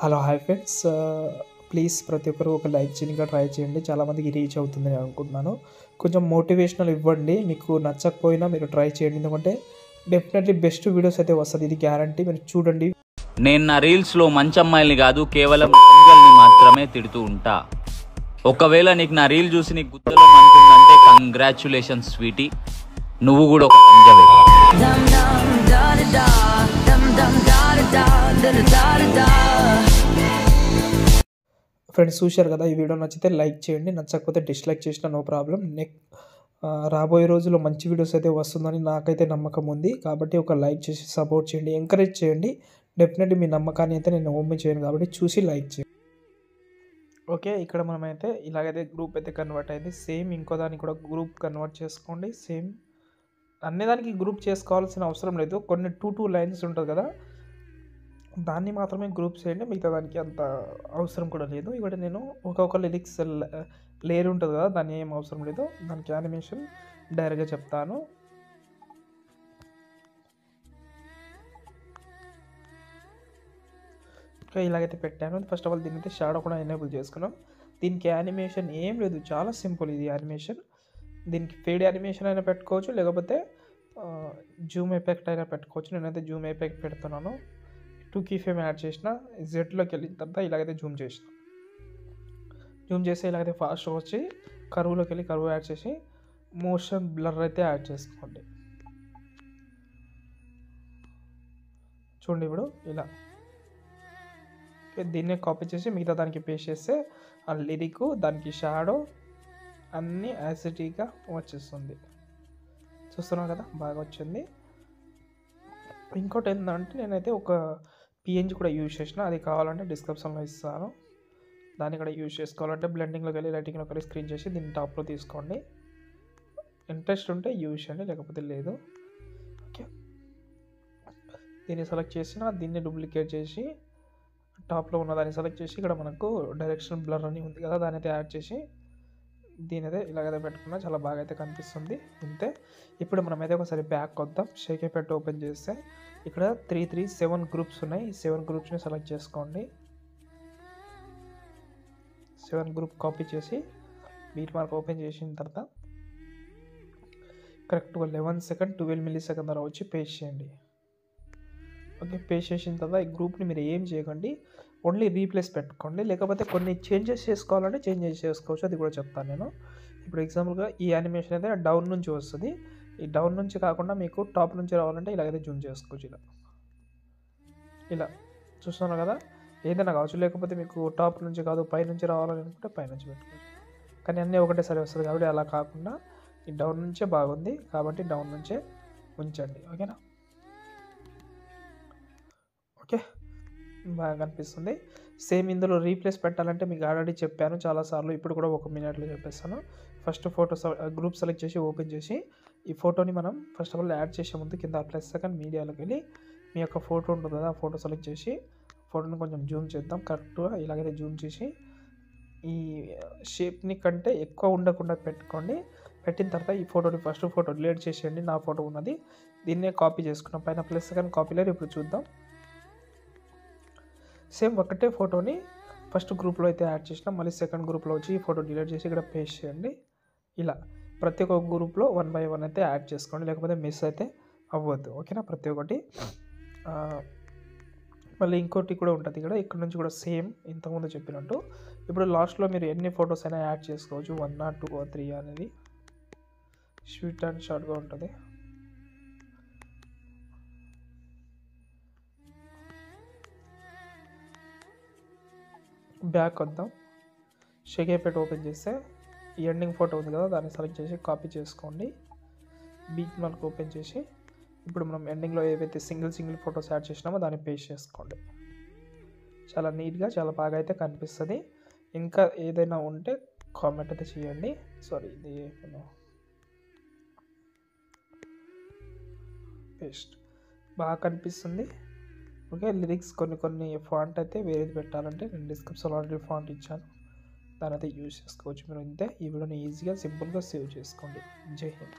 Hello hi friends, please ప్రతి ఒక్కరు ఒక లైక్ చేయడానికి ట్రై చేయండి. చాలామందికి రీచ్ అవుతుంది నేను అనుకుంటున్నాను. కొంచెం మోటివేషనల్ ఇవ్వండి. మీకు నచ్చకపోయినా మీరు ట్రై చేయండి, ఎందుకంటే డెఫినెట్లీ బెస్ట్ వీడియోస్ అయితే వస్తుంది, ఇది గ్యారంటీ. మీరు చూడండి. నేను నా రీల్స్లో మంచి అమ్మాయిల్ని కాదు, కేవలం లంజల్ని మాత్రమే తిడుతూ ఉంటా. ఒకవేళ నీకు నా రీల్ చూసి నీకు గుత్తలో మంటుందంటే కంగ్రాచ్యులేషన్స్ స్వీటీ, నువ్వు కూడా ఒక లంజవే. ఫ్రెండ్స్ చూశారు కదా, ఈ వీడియో నచ్చితే లైక్ చేయండి, నచ్చకపోతే డిస్లైక్ చేసినా నో ప్రాబ్లం. రాబోయే రోజుల్లో మంచి వీడియోస్ అయితే వస్తుందని నాకైతే నమ్మకం ఉంది. కాబట్టి ఒక లైక్ చేసి సపోర్ట్ చేయండి, ఎంకరేజ్ చేయండి. డెఫినెట్లీ మీ నమ్మకాన్ని అయితే నేను ఓపెన్ చేయను, కాబట్టి చూసి లైక్ చేయండి. ఓకే, ఇక్కడ మనమైతే ఇలాగైతే గ్రూప్ అయితే కన్వర్ట్ అయింది. సేమ్ ఇంకో దానికి కూడా గ్రూప్ కన్వర్ట్ చేసుకోండి. సేమ్ అన్ని దానికి గ్రూప్ చేసుకోవాల్సిన అవసరం లేదు. కొన్ని టూ లైన్స్ ఉంటుంది కదా, దాన్ని మాత్రమే గ్రూప్ చేయండి, మిగతా దానికి అంత అవసరం కూడా లేదు. ఇక్కడ నేను ఒక్కొక్క లిరిక్స్ లేయర్ ఉంటుంది కదా, దాన్ని ఏం అవసరం లేదు. దానికి యానిమేషన్ డైరెక్ట్గా చెప్తాను. ఓకే, ఇలాగైతే పెట్టాను. ఫస్ట్ ఆఫ్ ఆల్ దీని అయితే షాడో కూడా ఎనేబుల్ చేసుకున్నాం. దీనికి యానిమేషన్ ఏం లేదు, చాలా సింపుల్ ఇది యానిమేషన్. దీనికి ఫేడ్ యానిమేషన్ అయినా పెట్టుకోవచ్చు, లేకపోతే జూమ్ ఎఫెక్ట్ అయినా పెట్టుకోవచ్చు. నేనైతే జూమ్ ఎఫెక్ట్ పెడుతున్నాను. 2 కీ ఫ్రేమ్ యాడ్ చేసిన, జెడ్లోకి వెళ్ళిన తర్వాత ఇలాగైతే జూమ్ చేసిన. జూమ్ చేసి ఇలాగైతే ఫాస్ట్ వచ్చి కరువులోకి వెళ్ళి కరువు యాడ్ చేసి మోషన్ బ్లర్ అయితే యాడ్ చేసుకోండి. చూడండి ఇప్పుడు ఇలా. దీన్నే కాపీ చేసి మిగతా దానికి పేస్ట్ చేస్తే ఆ లిరిక్, దానికి షాడో అన్నీ యాసిటీగా వచ్చేస్తుంది. చూస్తున్నాం కదా, బాగా వచ్చింది. ఇంకోటి ఏంటంటే నేనైతే ఒక పిఎన్జీ కూడా యూజ్ చేసిన, అది కావాలంటే డిస్క్రిప్షన్లో ఇస్తాను. దాన్ని కూడా యూజ్ చేసుకోవాలంటే బ్లెండింగ్లోకి వెళ్ళి లైటింగ్లోకి వెళ్ళి స్క్రీన్ చేసి దీన్ని టాప్లో తీసుకోండి. ఇంట్రెస్ట్ ఉంటే యూజ్ చేయండి, లేకపోతే లేదు. ఓకే, దీన్ని సెలెక్ట్ చేసిన, దీన్ని డూప్లికేట్ చేసి టాప్లో ఉన్న దాన్ని సెలెక్ట్ చేసి ఇక్కడ మనకు డైరెక్షన్ బ్లర్ అని ఉంది కదా, దాన్ని అయితే యాడ్ చేసి దీని అయితే ఇలాగైతే పెట్టుకున్నా చాలా బాగా అయితే కనిపిస్తుంది. ఇంతే. ఇప్పుడు మనమైతే ఒకసారి బ్యాక్ వద్దాం. షేక్ ఎఫెక్ట్ ఓపెన్ చేస్తే ఇక్కడ 7 గ్రూప్స్ ఉన్నాయి. ఈ 7 గ్రూప్స్ని సెలెక్ట్ చేసుకోండి. 7 గ్రూప్ కాపీ చేసి బీట్ మార్క్ ఓపెన్ చేసిన తర్వాత కరెక్ట్గా 11 సెకండ్ 12 మిల్లీ సెకండ్ ద్వారా వచ్చి పేస్ట్ చేయండి. ఓకే, పేస్ట్ చేసిన తర్వాత ఈ గ్రూప్ని మీరు ఏం చేయకండి, ఓన్లీ రీప్లేస్ పెట్టుకోండి. లేకపోతే కొన్ని చేంజెస్ చేసుకోవాలంటే చేంజెస్ చేసుకోవచ్చు, అది కూడా చెప్తాను నేను. ఇప్పుడు ఎగ్జాంపుల్గా ఈ యానిమేషన్ అయితే డౌన్ నుంచి వస్తుంది. ఈ డౌన్ నుంచి కాకుండా మీకు టాప్ నుంచి రావాలంటే ఇలాగైతే జూమ్ చేసుకోవచ్చు. ఇలా చూస్తున్నారు కదా, ఏదైనా కావచ్చు. లేకపోతే మీకు టాప్ నుంచి కాదు పై నుంచి రావాలని అనుకుంటే పై నుంచి పెట్టుకోవచ్చు. కానీ అన్నీ ఒకటేసారి వస్తుంది కాబట్టి అలా కాకుండా ఈ డౌన్ నుంచే బాగుంది కాబట్టి డౌన్ నుంచే ఉంచండి. ఓకేనా? ఓకే, బాగా కనిపిస్తుంది. సేమ్ ఇందులో రీప్లేస్ పెట్టాలంటే మీకు ఆల్రెడీ చెప్పాను చాలాసార్లు, ఇప్పుడు కూడా 1 మినిట్లో చెప్పేస్తాను. ఫస్ట్ ఫోటో గ్రూప్ సెలెక్ట్ చేసి ఓపెన్ చేసి ఈ ఫోటోని మనం ఫస్ట్ ఆఫ్ ఆల్ యాడ్ చేసే ముందు కింద ప్లస్ సెకండ్ మీడియాలోకి వెళ్ళి మీ యొక్క ఫోటో ఉంటుంది కదా, ఆ ఫోటో సెలెక్ట్ చేసి ఫోటోని కొంచెం జూమ్ చేద్దాం. కరెక్ట్గా ఇలాగైతే జూమ్ చేసి ఈ షేప్ని కంటే ఎక్కువ ఉండకుండా పెట్టుకోండి. పెట్టిన తర్వాత ఈ ఫోటోని ఫస్ట్ ఫోటో డిలీట్ చేసేయండి. నా ఫోటో ఉన్నది, దీన్నే కాపీ చేసుకున్నాం. పైన ప్లస్ సెకండ్ కాపీ లేరు. ఇప్పుడు చూద్దాం. సేమ్ ఒకటే ఫోటోని ఫస్ట్ గ్రూప్లో అయితే యాడ్ చేసినా, మళ్ళీ సెకండ్ గ్రూప్లో వచ్చి ఈ ఫోటో డిలీట్ చేసి ఇక్కడ పేస్ట్ చేయండి. ఇలా ప్రతి ఒక్క గ్రూప్లో 1 బై 1 అయితే యాడ్ చేసుకోండి, లేకపోతే మిస్ అయితే అవ్వద్దు. ఓకేనా? ప్రతి ఒక్కటి. మళ్ళీ ఇంకోటి కూడా ఉంటుంది ఇక్కడ నుంచి కూడా సేమ్ ఇంతకుముందు చెప్పినట్టు. ఇప్పుడు లాస్ట్లో మీరు ఎన్ని ఫొటోస్ అయినా యాడ్ చేసుకోవచ్చు, 1 or 2 or 3 అనేది స్వీట్ అండ్ షార్ట్గా ఉంటుంది. బ్యాక్ వద్దాం. షేక్ ఎఫెక్ట్ ఓపెన్ చేస్తే ఈ ఎండింగ్ ఫోటో ఉంది కదా, దాన్ని సెలెక్ట్ చేసి కాపీ చేసుకోండి. బీట్ మార్క్ ఓపెన్ చేసి ఇప్పుడు మనం ఎండింగ్లో ఏవైతే సింగిల్ ఫొటోస్ యాడ్ చేసినామో దాన్ని పేస్ట్ చేసుకోండి. చాలా నీట్గా చాలా బాగా అయితే కనిపిస్తుంది. ఇంకా ఏదైనా ఉంటే కామెంట్ అయితే చేయండి. సారీ, ఇది పేస్ట్ బాగా కనిపిస్తుంది. ఓకే, లిరిక్స్ కొన్ని ఫాంట్ అయితే వేరేది పెట్టాలంటే నేను డిస్క్రిప్షన్లో ఆల్రెడీ ఫాంట్ ఇచ్చాను, దాని అయితే యూజ్ చేసుకోవచ్చు మీరు. ఇంతే. ఈ వీడియోని ఈజీగా సింపుల్గా సేవ్ చేసుకోండి. జై హింద్.